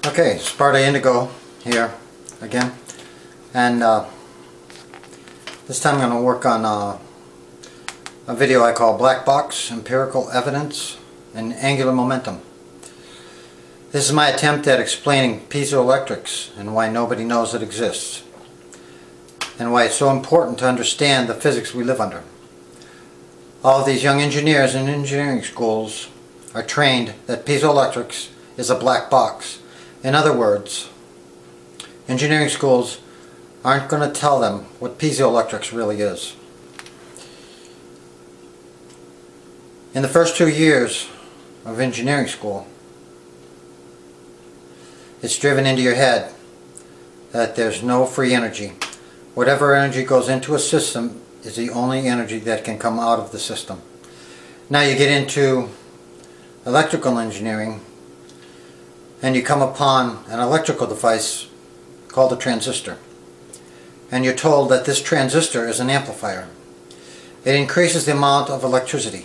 Okay, Sparta Indigo here again, and this time I'm going to work on a video I call Black Box, Empirical Evidence and Angular Momentum. This is my attempt at explaining piezoelectrics and why nobody knows it exists, and why it's so important to understand the physics we live under. All of these young engineers in engineering schools are trained that piezoelectrics is a black box. In other words, engineering schools aren't going to tell them what piezoelectrics really is. In the first 2 years of engineering school, it's driven into your head that there's no free energy. Whatever energy goes into a system is the only energy that can come out of the system. Now you get into electrical engineering and you come upon an electrical device called a transistor. And you're told that this transistor is an amplifier. It increases the amount of electricity.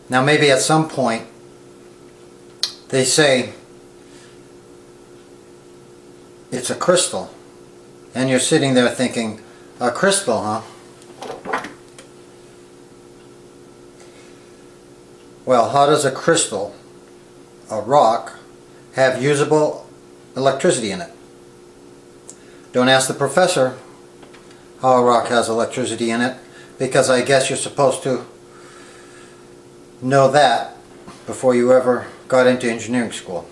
Now maybe at some point they say it's a crystal, and you're sitting there thinking, a crystal, huh? Well, how does a crystal, a rock, have usable electricity in it? Don't ask the professor how a rock has electricity in it, because I guess you're supposed to know that before you ever got into engineering school.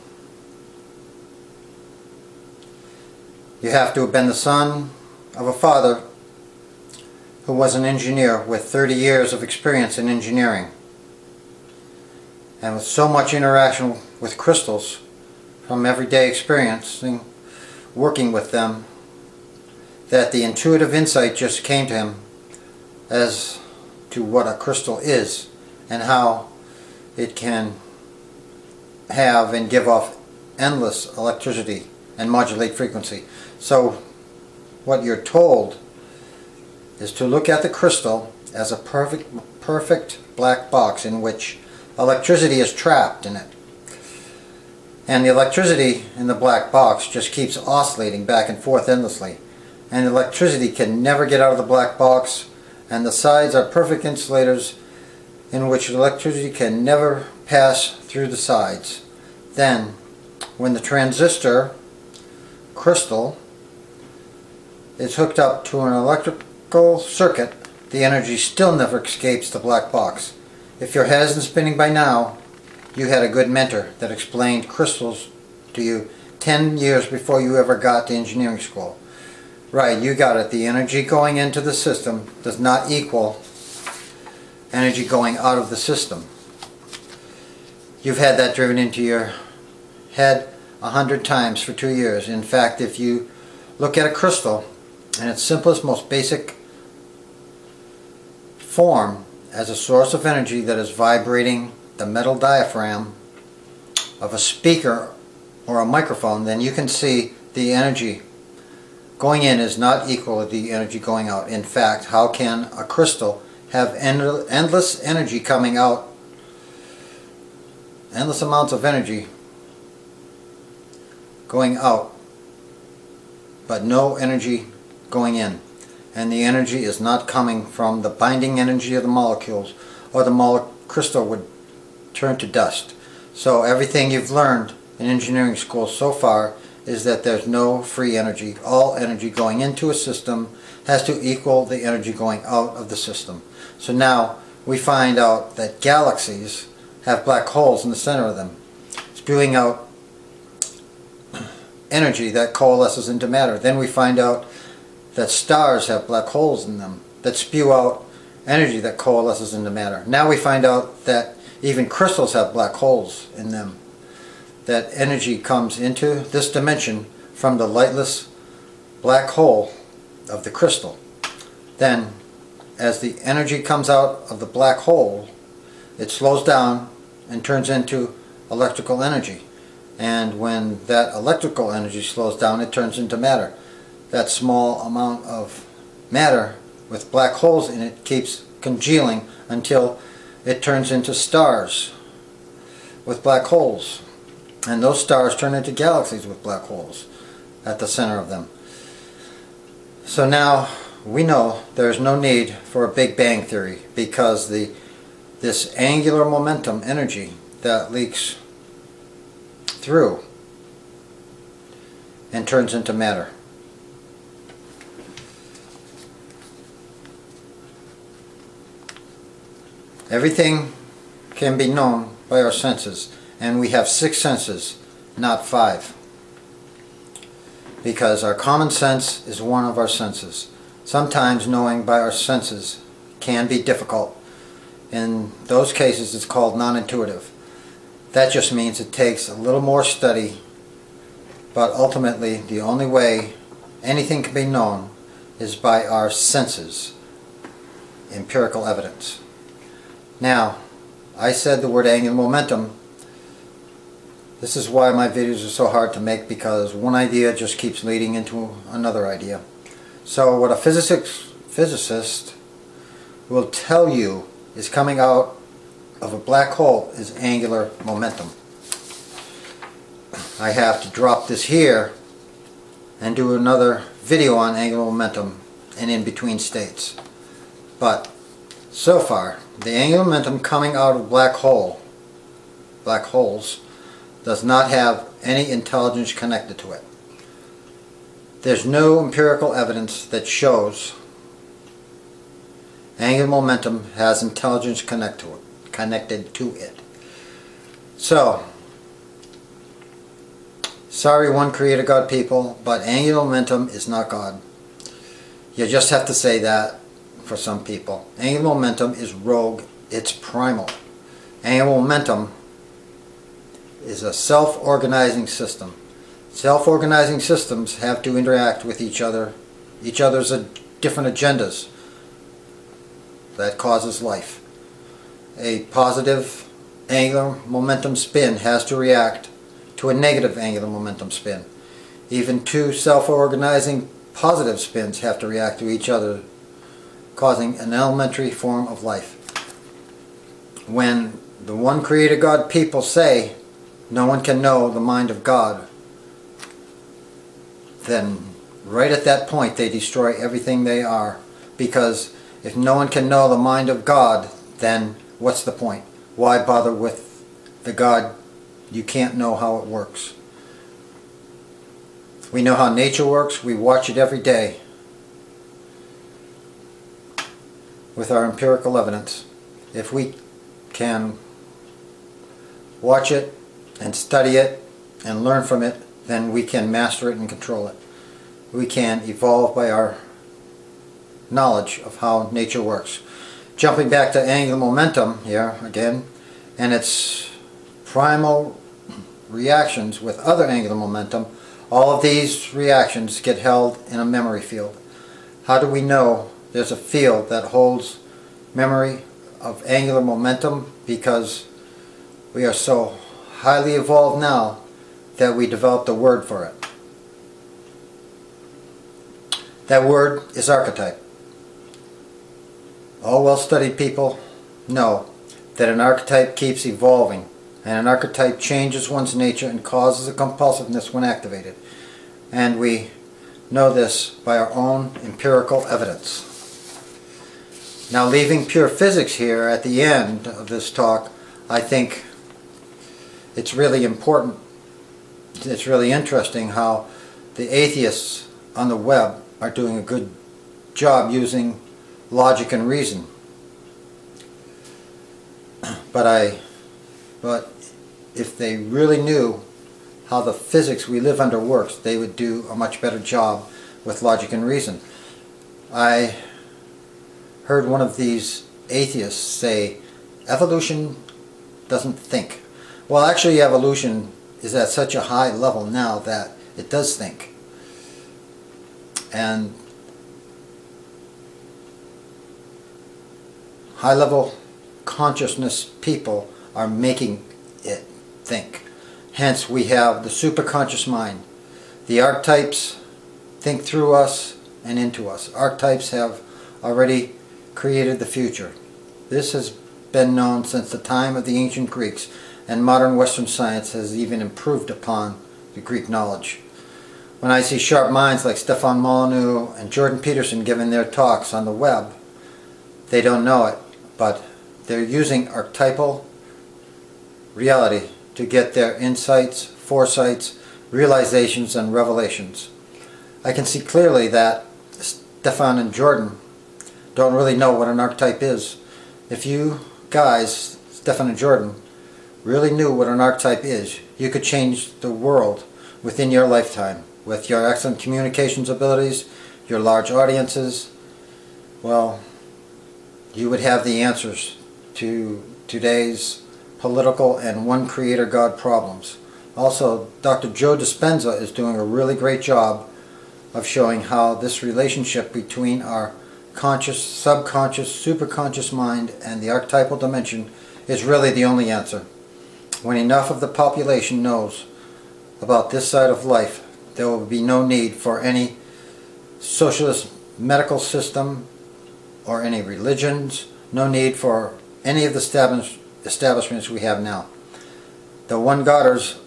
You have to have been the son of a father who was an engineer with 30 years of experience in engineering, and with so much interaction with crystals from everyday experiencing working with them, that the intuitive insight just came to him as to what a crystal is and how it can have and give off endless electricity and modulate frequency. So what you're told is to look at the crystal as a perfect black box in which electricity is trapped in it. And the electricity in the black box just keeps oscillating back and forth endlessly. And the electricity can never get out of the black box, and the sides are perfect insulators in which electricity can never pass through the sides. Then, when the transistor crystal is hooked up to an electrical circuit, the energy still never escapes the black box. If your head isn't spinning by now, you had a good mentor that explained crystals to you 10 years before you ever got to engineering school. Right, you got it. The energy going into the system does not equal energy going out of the system. You've had that driven into your head 100 times for 2 years. In fact, if you look at a crystal in its simplest, most basic form as a source of energy that is vibrating the metal diaphragm of a speaker or a microphone, then you can see the energy going in is not equal to the energy going out. In fact, how can a crystal have endless energy coming out, endless amounts of energy going out, but no energy going in? And the energy is not coming from the binding energy of the molecules, or the crystal would turn to dust. So everything you've learned in engineering school so far is that there's no free energy. All energy going into a system has to equal the energy going out of the system. So now we find out that galaxies have black holes in the center of them, spewing out energy that coalesces into matter. Then we find out that stars have black holes in them that spew out energy that coalesces into matter. Now we find out that even crystals have black holes in them, that energy comes into this dimension from the lightless black hole of the crystal. Then, as the energy comes out of the black hole, it slows down and turns into electrical energy. And when that electrical energy slows down, it turns into matter. That small amount of matter with black holes in it keeps congealing until it turns into stars with black holes. And those stars turn into galaxies with black holes at the center of them. So now we know there's no need for a Big Bang theory, because this angular momentum energy that leaks through and turns into matter. Everything can be known by our senses, and we have 6 senses, not 5. Because our common sense is one of our senses. Sometimes knowing by our senses can be difficult. In those cases it's called non-intuitive. That just means it takes a little more study, but ultimately the only way anything can be known is by our senses. Empirical evidence. Now, I said the word angular momentum. This is why my videos are so hard to make, because one idea just keeps leading into another idea. So what a physicist will tell you is coming out of a black hole is angular momentum. I have to drop this here and do another video on angular momentum and in between states. But so far, the angular momentum coming out of black holes, does not have any intelligence connected to it. There's no empirical evidence that shows angular momentum has intelligence connected to it. So, sorry, one creator God people, but angular momentum is not God. You just have to say that for some people. Angular momentum is rogue, it's primal. Angular momentum is a self-organizing system. Self-organizing systems have to interact with each other's different agendas. That causes life. A positive angular momentum spin has to react to a negative angular momentum spin. Even two self-organizing positive spins have to react to each other, causing an elementary form of life. When the one creator God people say no one can know the mind of God, then right at that point they destroy everything they are. Because if no one can know the mind of God, then what's the point? Why bother with the God you can't know how it works? We know how nature works. We watch it every day with our empirical evidence. If we can watch it and study it and learn from it, then we can master it and control it. We can evolve by our knowledge of how nature works. Jumping back to angular momentum here again, and its primal reactions with other angular momentum, all of these reactions get held in a memory field. How do we know there's a field that holds memory of angular momentum? Because we are so highly evolved now that we developed a word for it. That word is archetype. All well-studied people know that an archetype keeps evolving, and an archetype changes one's nature and causes a compulsiveness when activated. And we know this by our own empirical evidence. Now, leaving pure physics here at the end of this talk, I think it's really important, it's really interesting how the atheists on the web are doing a good job using logic and reason. But if they really knew how the physics we live under works, they would do a much better job with logic and reason. I heard one of these atheists say, evolution doesn't think. Well, actually evolution is at such a high level now that it does think. And high-level consciousness people are making it think. Hence we have the superconscious mind. The archetypes think through us and into us. Archetypes have already created the future. This has been known since the time of the ancient Greeks, and modern Western science has even improved upon the Greek knowledge. When I see sharp minds like Stephan Molyneux and Jorden Peterson giving their talks on the web, they don't know it, but they're using archetypal reality to get their insights, foresights, realizations, and revelations. I can see clearly that Stephan and Jorden don't really know what an archetype is. If you guys, Stephan and Jorden, really knew what an archetype is, you could change the world within your lifetime. With your excellent communications abilities, your large audiences, well, you would have the answers to today's political and one creator God problems. Also, Dr.Joe Dispenza is doing a really great job of showing how this relationship between our conscious, subconscious, superconscious mind and the archetypal dimension is really the only answer. When enough of the population knows about this side of life, there will be no need for any socialist medical system or any religions, no need for any of the establishments we have now. The one-Godders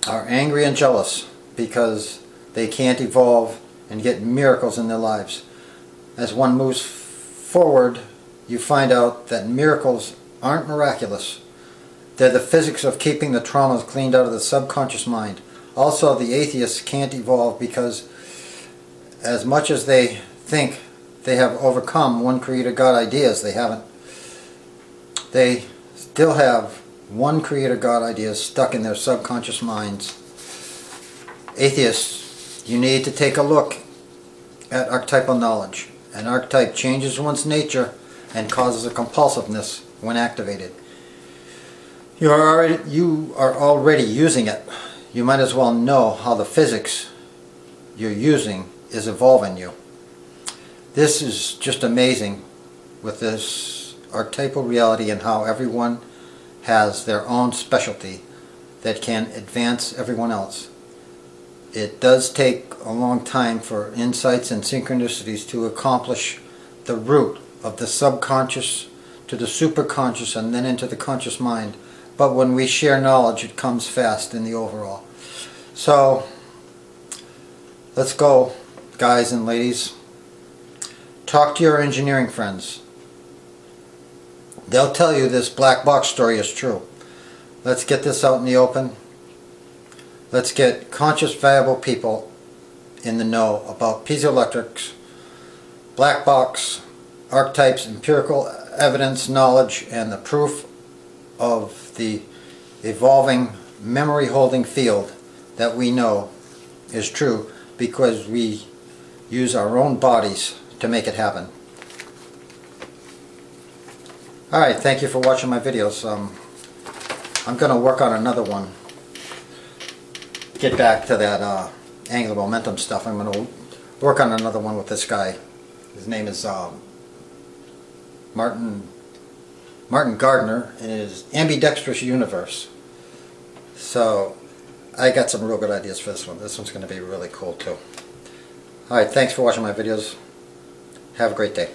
are angry and jealous because they can't evolve and get miracles in their lives. As one moves forward, you find out that miracles aren't miraculous. They're the physics of keeping the traumas cleaned out of the subconscious mind. Also, the atheists can't evolve because as much as they think they have overcome one creator God ideas, they haven't. They still have one creator God ideas stuck in their subconscious minds. Atheists, you need to take a look at archetypal knowledge. An archetype changes one's nature and causes a compulsiveness when activated. You are already using it. You might as well know how the physics you're using is evolving you. This is just amazing with this archetypal reality and how everyone has their own specialty that can advance everyone else. It does take a long time for insights and synchronicities to accomplish the root of the subconscious to the superconscious and then into the conscious mind. But when we share knowledge, it comes fast in the overall. So, let's go, guys and ladies. Talk to your engineering friends. They'll tell you this black box story is true. Let's get this out in the open. Let's get conscious, viable people in the know about piezoelectrics, black box, archetypes, empirical evidence, knowledge, and the proof of the evolving memory holding field that we know is true because we use our own bodies to make it happen. Alright, thank you for watching my videos. I'm going to work on another one. Get back to that angular momentum stuff. I'm going to work on another one with this guy. His name is Martin Gardner in his Ambidextrous Universe. So I got some real good ideas for this one. This one's going to be really cool too. Alright, thanks for watching my videos. Have a great day.